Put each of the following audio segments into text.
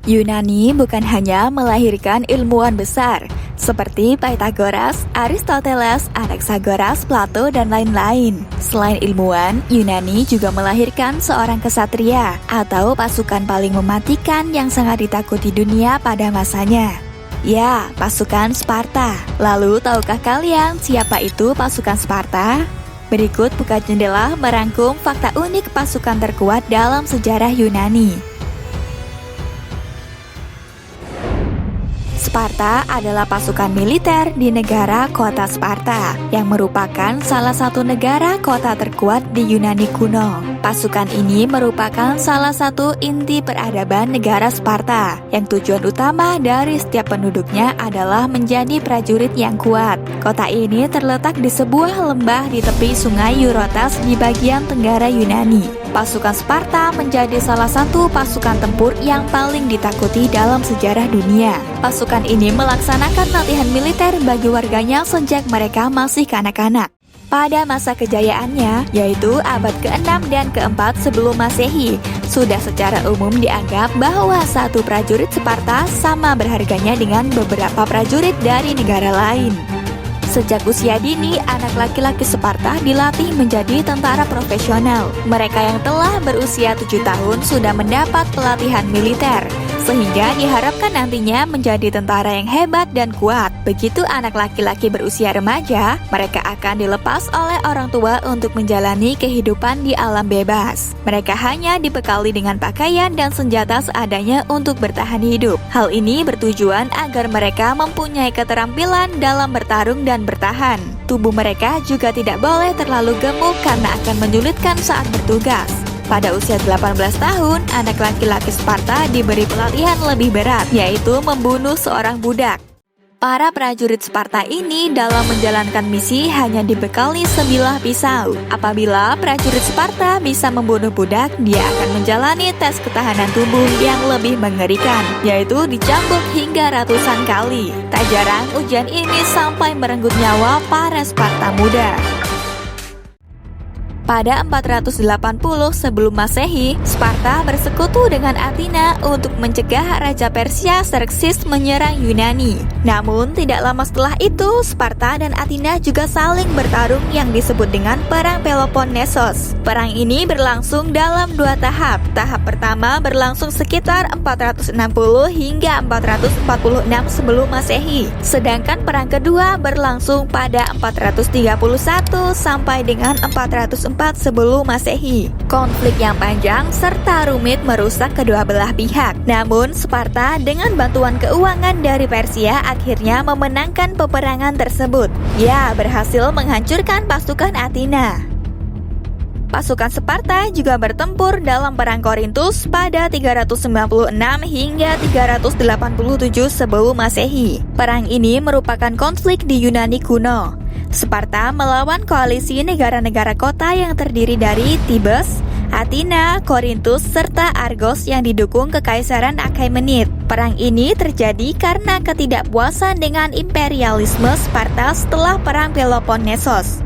Yunani bukan hanya melahirkan ilmuwan besar seperti Pythagoras, Aristoteles, Anaxagoras, Plato, dan lain-lain. Selain ilmuwan, Yunani juga melahirkan seorang kesatria atau pasukan paling mematikan yang sangat ditakuti dunia pada masanya. Ya, pasukan Sparta. Lalu, tahukah kalian siapa itu pasukan Sparta? Berikut buka jendela merangkum fakta unik pasukan terkuat dalam sejarah Yunani. Sparta adalah pasukan militer di negara kota Sparta, yang merupakan salah satu negara kota terkuat di Yunani kuno. Pasukan ini merupakan salah satu inti peradaban negara Sparta, yang tujuan utama dari setiap penduduknya adalah menjadi prajurit yang kuat. Kota ini terletak di sebuah lembah di tepi sungai Eurotas di bagian tenggara Yunani. Pasukan Sparta menjadi salah satu pasukan tempur yang paling ditakuti dalam sejarah dunia. Pasukan ini melaksanakan latihan militer bagi warganya sejak mereka masih kanak-kanak. Pada masa kejayaannya, yaitu abad ke-6 dan ke-4 sebelum Masehi, sudah secara umum dianggap bahwa satu prajurit Sparta sama berharganya dengan beberapa prajurit dari negara lain. Sejak usia dini, anak laki-laki Sparta dilatih menjadi tentara profesional. Mereka yang telah berusia 7 tahun sudah mendapat pelatihan militer, sehingga diharapkan nantinya menjadi tentara yang hebat dan kuat. Begitu anak laki-laki berusia remaja, mereka akan dilepas oleh orang tua untuk menjalani kehidupan di alam bebas. Mereka hanya dibekali dengan pakaian dan senjata seadanya untuk bertahan hidup. Hal ini bertujuan agar mereka mempunyai keterampilan dalam bertarung dan bertahan. Tubuh mereka juga tidak boleh terlalu gemuk karena akan menyulitkan saat bertugas. Pada usia 18 tahun, anak laki-laki Sparta diberi pelatihan lebih berat, yaitu membunuh seorang budak. Para prajurit Sparta ini dalam menjalankan misi hanya dibekali sebilah pisau. Apabila prajurit Sparta bisa membunuh budak, dia akan menjalani tes ketahanan tubuh yang lebih mengerikan, yaitu dicambuk hingga ratusan kali. Tak jarang ujian ini sampai merenggut nyawa para Sparta muda. Pada 480 sebelum Masehi, Sparta bersekutu dengan Athena untuk mencegah Raja Persia Xerxes menyerang Yunani. Namun, tidak lama setelah itu, Sparta dan Athena juga saling bertarung yang disebut dengan Perang Peloponnesos. Perang ini berlangsung dalam 2 tahap. Tahap pertama berlangsung sekitar 460 hingga 446 sebelum Masehi. Sedangkan perang kedua berlangsung pada 431 sampai dengan 404 sebelum Masehi. Konflik yang panjang serta rumit merusak kedua belah pihak. Namun, Sparta dengan bantuan keuangan dari Persia akhirnya memenangkan peperangan tersebut. Ia berhasil menghancurkan pasukan Athena. Pasukan Sparta juga bertempur dalam Perang Korintus pada 396 hingga 387 sebelum Masehi. Perang ini merupakan konflik di Yunani kuno. Sparta melawan koalisi negara-negara kota yang terdiri dari Thebes, Athena, Korintus, serta Argos yang didukung Kekaisaran Achaemenid. Perang ini terjadi karena ketidakpuasan dengan imperialisme Sparta setelah Perang Peloponnesos.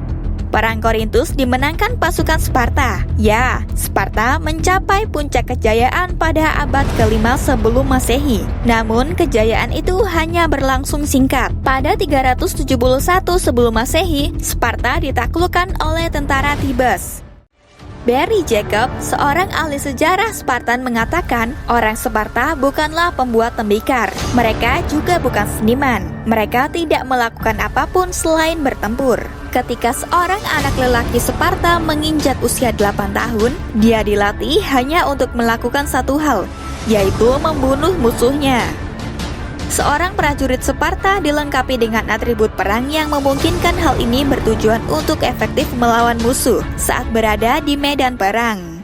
Perang Korintus dimenangkan pasukan Sparta. Ya, Sparta mencapai puncak kejayaan pada abad ke-5 sebelum Masehi. Namun, kejayaan itu hanya berlangsung singkat. Pada 371 sebelum Masehi, Sparta ditaklukkan oleh tentara Thebes. Barry Jacob, seorang ahli sejarah Spartan, mengatakan orang Sparta bukanlah pembuat tembikar. Mereka juga bukan seniman. Mereka tidak melakukan apapun selain bertempur. Ketika seorang anak lelaki Sparta menginjak usia 8 tahun, dia dilatih hanya untuk melakukan satu hal, yaitu membunuh musuhnya. Seorang prajurit Sparta dilengkapi dengan atribut perang yang memungkinkan hal ini bertujuan untuk efektif melawan musuh saat berada di medan perang.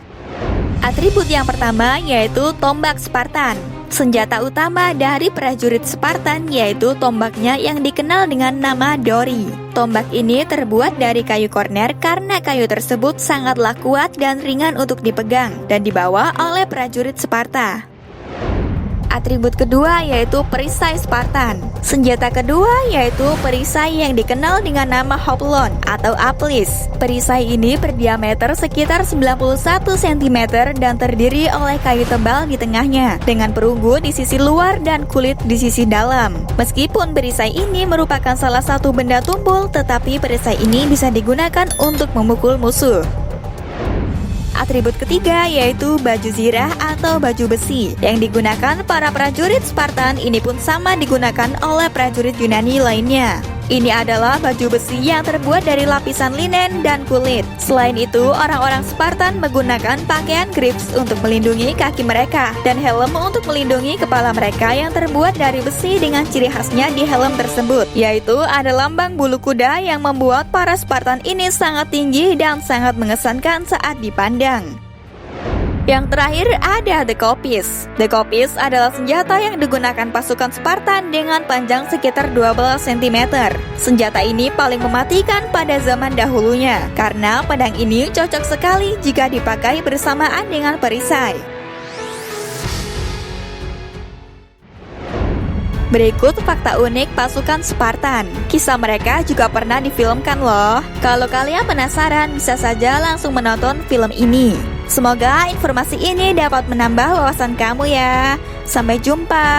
Atribut yang pertama yaitu tombak Spartan. Senjata utama dari prajurit Spartan yaitu tombaknya yang dikenal dengan nama Dori. Tombak ini terbuat dari kayu korner karena kayu tersebut sangatlah kuat dan ringan untuk dipegang dan dibawa oleh prajurit Sparta. Atribut kedua yaitu perisai Spartan. Senjata kedua yaitu perisai yang dikenal dengan nama Hoplon atau Aplis. Perisai ini berdiameter sekitar 91 cm dan terdiri oleh kayu tebal di tengahnya, dengan perunggu di sisi luar dan kulit di sisi dalam. Meskipun perisai ini merupakan salah satu benda tumpul, tetapi perisai ini bisa digunakan untuk memukul musuh. Atribut ketiga yaitu baju zirah atau baju besi yang digunakan para prajurit Spartan. Ini pun sama digunakan oleh prajurit Yunani lainnya. Ini adalah baju besi yang terbuat dari lapisan linen dan kulit. Selain itu, orang-orang Spartan menggunakan pakaian grips untuk melindungi kaki mereka dan helm untuk melindungi kepala mereka yang terbuat dari besi dengan ciri khasnya di helm tersebut, yaitu ada lambang bulu kuda yang membuat para Spartan ini sangat tinggi dan sangat mengesankan saat dipandang. Yang terakhir ada The Kopis. The Kopis adalah senjata yang digunakan pasukan Spartan dengan panjang sekitar 12 cm. Senjata ini paling mematikan pada zaman dahulunya, karena pedang ini cocok sekali jika dipakai bersamaan dengan perisai. Berikut fakta unik pasukan Spartan. Kisah mereka juga pernah difilmkan loh. Kalau kalian penasaran, bisa saja langsung menonton film ini. Semoga informasi ini dapat menambah wawasan kamu ya. Sampai jumpa.